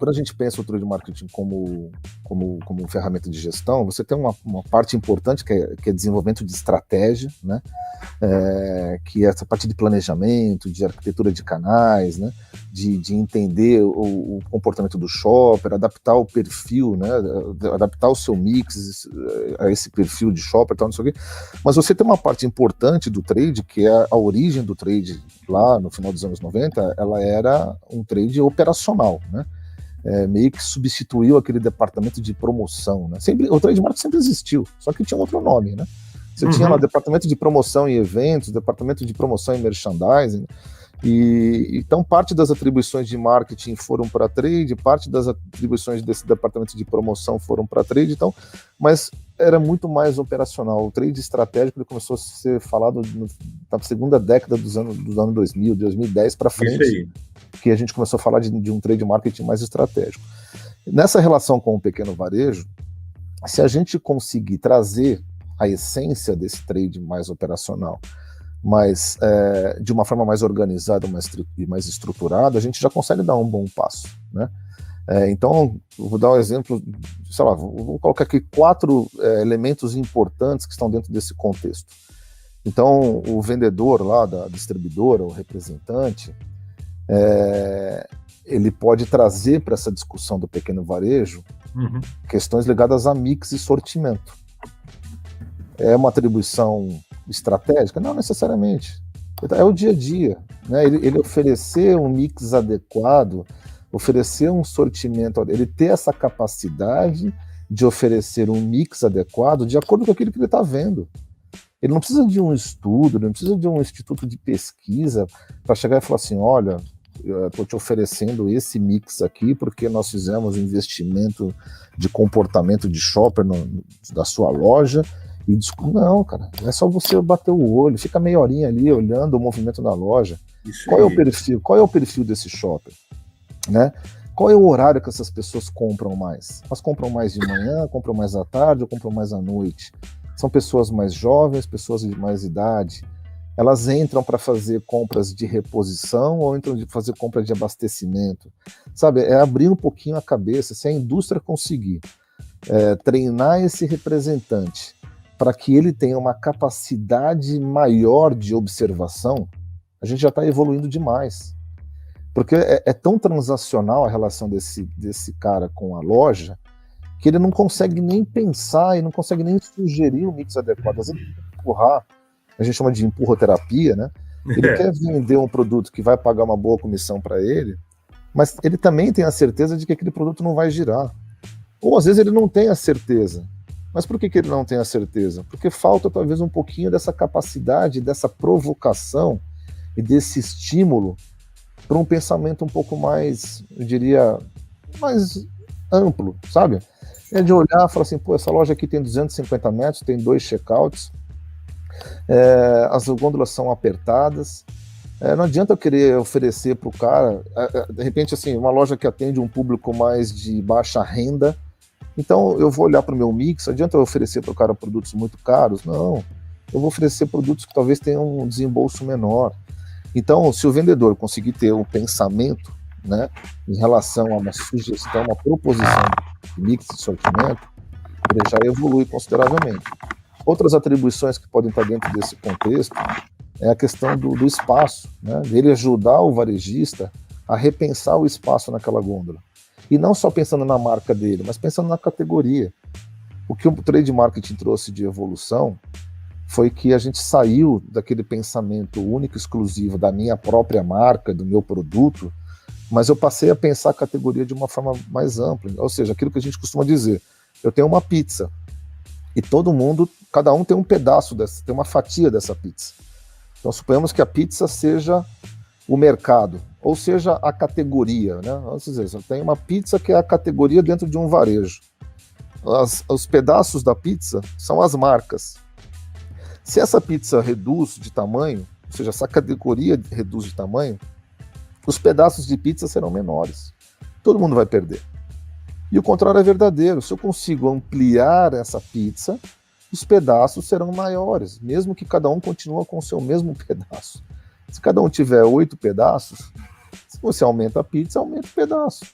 quando a gente pensa o trade marketing como ferramenta de gestão, você tem uma parte importante que é desenvolvimento de estratégia, né? Que é essa parte de planejamento, de arquitetura de canais, né? De entender o comportamento do shopper, adaptar o perfil, né? Adaptar o seu mix a esse perfil de shopper, tal, não sei o quê. Mas você tem uma parte importante do trade, que é a origem do trade lá no final dos anos 90, ela era um trade operacional, né? Meio que substituiu aquele departamento de promoção, né? O trade marketing sempre existiu, só que tinha um outro nome, né? Você tinha lá departamento de promoção e eventos, departamento de promoção e merchandising, e então parte das atribuições de marketing foram para trade, parte das atribuições desse departamento de promoção foram para trade, então, mas era muito mais operacional. O trade estratégico ele começou a ser falado na segunda década dos anos 2000, 2010 para frente, que a gente começou a falar de um trade marketing mais estratégico. Nessa relação com o pequeno varejo, se a gente conseguir trazer a essência desse trade mais operacional, mas de uma forma mais organizada e mais estruturada, a gente já consegue dar um bom passo, né? Então, eu vou dar um exemplo, sei lá, vou colocar aqui 4 elementos importantes que estão dentro desse contexto. Então, o vendedor lá da distribuidora, o representante, ele pode trazer para essa discussão do pequeno varejo questões ligadas a mix e sortimento. É uma atribuição estratégica? Não necessariamente. É o dia a dia, né? Ele oferecer um mix adequado, oferecer um sortimento, ele ter essa capacidade de oferecer um mix adequado de acordo com aquilo que ele está vendo. Ele não precisa de um estudo, ele não precisa de um instituto de pesquisa para chegar e falar assim, olha, eu estou te oferecendo esse mix aqui porque nós fizemos um investimento de comportamento de shopper da sua loja. E não, cara, é só você bater o olho, fica meia horinha ali olhando o movimento da loja. Qual é o perfil desse shopper? Né? Qual é o horário que essas pessoas compram mais? Elas compram mais de manhã, compram mais à tarde ou compram mais à noite? São pessoas mais jovens, pessoas de mais idade? Elas entram para fazer compras de reposição ou entram para fazer compra de abastecimento? Sabe, é abrir um pouquinho a cabeça. Se a indústria conseguir treinar esse representante para que ele tenha uma capacidade maior de observação, a gente já está evoluindo demais. Porque é tão transacional a relação desse cara com a loja que ele não consegue nem pensar e não consegue nem sugerir o mix adequado. Às vezes ele tem que empurrar, a gente chama de empurroterapia, né? Ele quer vender um produto que vai pagar uma boa comissão para ele, mas ele também tem a certeza de que aquele produto não vai girar. Ou às vezes ele não tem a certeza. Mas por que ele não tem a certeza? Porque falta talvez um pouquinho dessa capacidade, dessa provocação e desse estímulo para um pensamento um pouco mais, eu diria, mais amplo, sabe? É de olhar e falar assim, pô, essa loja aqui tem 250 metros, tem 2 checkouts, as gôndolas são apertadas, não adianta eu querer oferecer para o cara, de repente, assim, uma loja que atende um público mais de baixa renda, então eu vou olhar para o meu mix, adianta eu oferecer para o cara produtos muito caros? Não, eu vou oferecer produtos que talvez tenham um desembolso menor. Então, se o vendedor conseguir ter um pensamento, né, em relação a uma sugestão, uma proposição de mix de sortimento, ele já evolui consideravelmente. Outras atribuições que podem estar dentro desse contexto é a questão do espaço, né, dele ajudar o varejista a repensar o espaço naquela gôndola. E não só pensando na marca dele, mas pensando na categoria. O que o trade marketing trouxe de evolução foi que a gente saiu daquele pensamento único, exclusivo da minha própria marca, do meu produto, mas eu passei a pensar a categoria de uma forma mais ampla. Ou seja, aquilo que a gente costuma dizer, eu tenho uma pizza, e todo mundo, cada um tem um pedaço dessa, tem uma fatia dessa pizza. Então suponhamos que a pizza seja o mercado, ou seja, a categoria, né? Vamos dizer, você tem uma pizza que é a categoria dentro de um varejo. Os pedaços da pizza são as marcas. Se essa pizza reduz de tamanho, ou seja, essa categoria reduz de tamanho, os pedaços de pizza serão menores. Todo mundo vai perder. E o contrário é verdadeiro. Se eu consigo ampliar essa pizza, os pedaços serão maiores, mesmo que cada um continue com o seu mesmo pedaço. Se cada um tiver 8 pedaços, se você aumenta a pizza, aumenta o pedaço.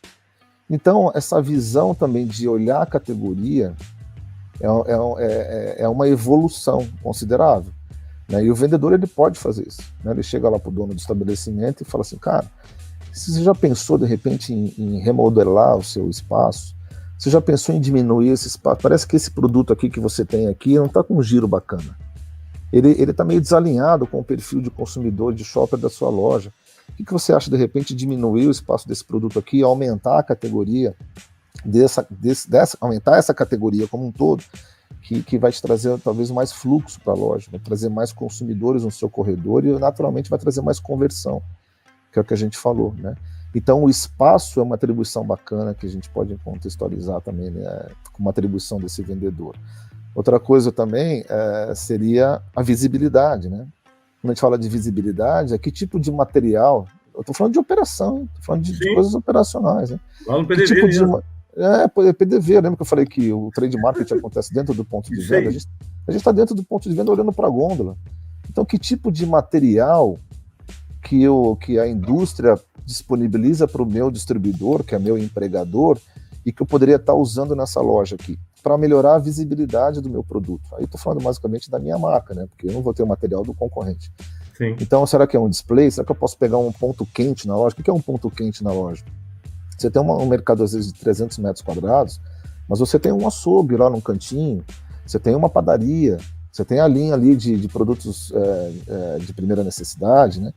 Então, essa visão também de olhar a categoria é uma evolução considerável, né? E o vendedor, ele pode fazer isso, né? Ele chega lá para o dono do estabelecimento e fala assim, cara, você já pensou, de repente, em remodelar o seu espaço? Você já pensou em diminuir esse espaço? Parece que esse produto aqui que você tem aqui não está com um giro bacana. Ele está meio desalinhado com o perfil de consumidor, de shopper da sua loja. O que você acha, de repente, de diminuir o espaço desse produto aqui, aumentar a categoria, aumentar essa categoria como um todo, que vai te trazer talvez mais fluxo para a loja, vai trazer mais consumidores no seu corredor e naturalmente vai trazer mais conversão, que é o que a gente falou, né? Então o espaço é uma atribuição bacana que a gente pode contextualizar também, né, com uma atribuição desse vendedor. Outra coisa também seria a visibilidade, né? Quando a gente fala de visibilidade, é que tipo de material, eu estou falando de operação, estou falando de coisas operacionais, né? Lá no PDV, que tipo PDV, lembra que eu falei que o trade marketing acontece dentro do ponto de venda? A gente está dentro do ponto de venda olhando para a gôndola. Então, que tipo de material que a indústria disponibiliza para o meu distribuidor, que é meu empregador, e que eu poderia estar usando nessa loja aqui, para melhorar a visibilidade do meu produto? Aí estou falando basicamente da minha marca, né? Porque eu não vou ter o material do concorrente. Sim. Então, será que é um display? Será que eu posso pegar um ponto quente na loja? O que é um ponto quente na loja? Você tem um mercado, às vezes, de 300 metros quadrados, mas você tem um açougue lá num cantinho, você tem uma padaria, você tem a linha ali de produtos de primeira necessidade, né?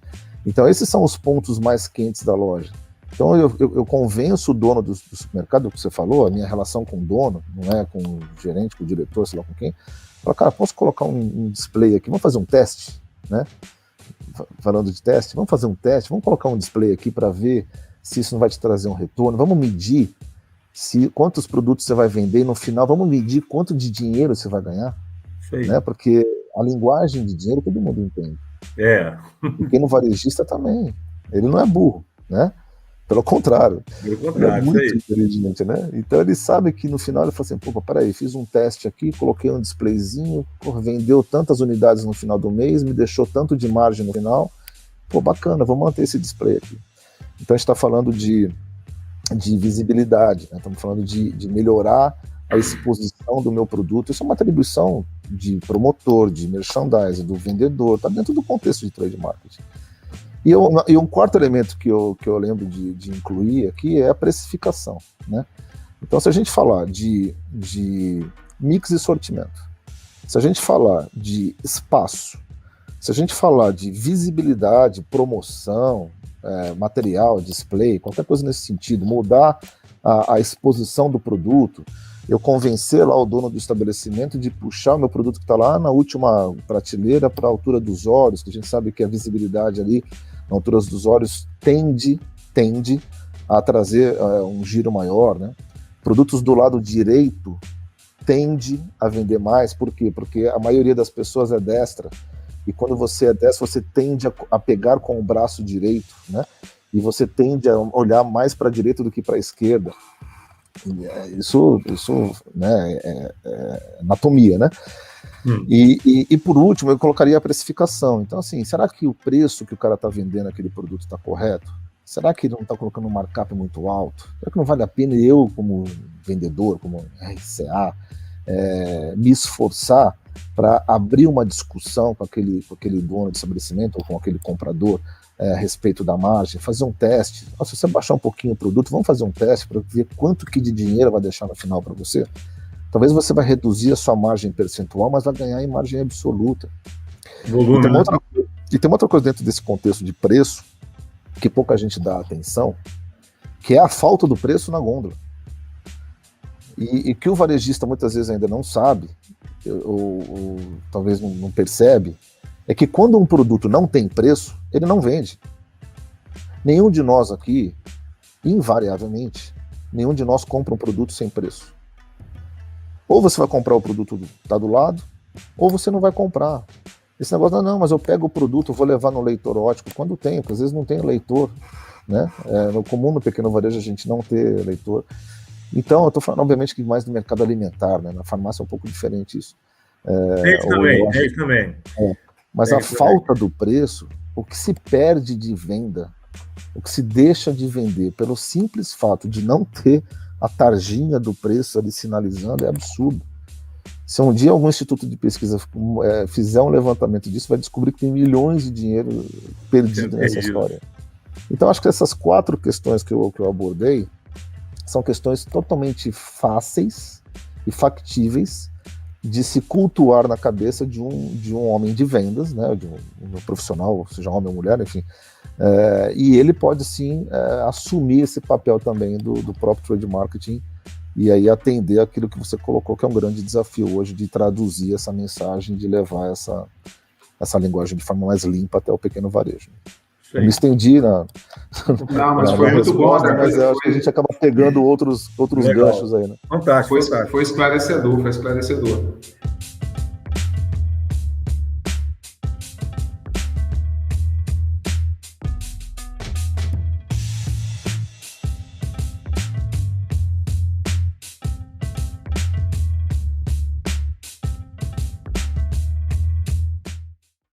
Então, esses são os pontos mais quentes da loja. Então, eu convenço o dono do supermercado, o que você falou, a minha relação com o dono, não é com o gerente, com o diretor, sei lá com quem, fala, cara, posso colocar um display aqui, vamos fazer um teste, né? Falando de teste, vamos fazer um teste, vamos colocar um display aqui para ver se isso não vai te trazer um retorno, vamos medir quantos produtos você vai vender e no final vamos medir quanto de dinheiro você vai ganhar, né? Porque a linguagem de dinheiro todo mundo entende. E quem no varejista também, ele não é burro, né? Pelo contrário, ele é muito inteligente, né? Então ele sabe que no final ele fala assim, pô, peraí, fiz um teste aqui, coloquei um displayzinho, vendeu tantas unidades no final do mês, me deixou tanto de margem no final, pô, bacana, vou manter esse display aqui. Então a gente está falando de visibilidade, né? Estamos falando de melhorar a exposição do meu produto. Isso é uma atribuição de promotor, de merchandising, do vendedor, está dentro do contexto de trade marketing. E um quarto elemento que eu lembro de incluir aqui é a precificação, né? Então, se a gente falar de mix e sortimento, se a gente falar de espaço, se a gente falar de visibilidade, promoção, material, display, qualquer coisa nesse sentido, mudar a exposição do produto, eu convencer lá o dono do estabelecimento de puxar o meu produto que está lá na última prateleira para a altura dos olhos, que a gente sabe que a visibilidade ali na altura dos olhos tende a trazer um giro maior, né? Produtos do lado direito tende a vender mais, por quê? Porque a maioria das pessoas é destra, e quando você é destro, você tende a pegar com o braço direito, né? E você tende a olhar mais para a direita do que para a esquerda. Isso né, é anatomia, né? E por último, eu colocaria a precificação. Então, assim, será que o preço que o cara está vendendo aquele produto está correto? Será que ele não está colocando um markup muito alto? Será que não vale a pena eu, como vendedor, como RCA, me esforçar para abrir uma discussão com aquele dono de estabelecimento ou com aquele comprador a respeito da margem, fazer um teste? Se você baixar um pouquinho o produto, vamos fazer um teste para ver quanto que de dinheiro vai deixar no final para você? Talvez você vai reduzir a sua margem percentual, mas vai ganhar em margem absoluta. Volume, e tem uma outra coisa dentro desse contexto de preço, que pouca gente dá atenção, que é a falta do preço na gôndola. E que o varejista muitas vezes ainda não sabe, ou talvez não percebe, é que quando um produto não tem preço, ele não vende. Nenhum de nós aqui, invariavelmente, nenhum de nós compra um produto sem preço. Ou você vai comprar o produto que está do lado, ou você não vai comprar. Esse negócio, não, mas eu pego o produto, vou levar no leitor ótico. Quando tem, porque às vezes não tem leitor, né? É comum no pequeno varejo a gente não ter leitor. Então, eu estou falando, obviamente, que mais do mercado alimentar, né? Na farmácia é um pouco diferente isso. Isso também. Mas a falta do preço, o que se perde de venda o que se deixa de vender pelo simples fato de não ter a tarjinha do preço ali sinalizando é absurdo. Se um dia algum instituto de pesquisa fizer um levantamento disso, vai descobrir que tem milhões de dinheiro perdido nessa história. Então, acho que essas 4 questões que eu abordei são questões totalmente fáceis e factíveis de se cultuar na cabeça de um homem de vendas, né, de um profissional, seja homem ou mulher, enfim. E ele pode, sim, assumir esse papel também do próprio trade marketing e aí atender aquilo que você colocou, que é um grande desafio hoje, de traduzir essa mensagem, de levar essa linguagem de forma mais limpa até o pequeno varejo. Eu me estendi Não, mas foi muito resposta, bom, né? Mas eu acho que a gente acaba pegando outros ganchos aí, né? Fantástico. Foi esclarecedor.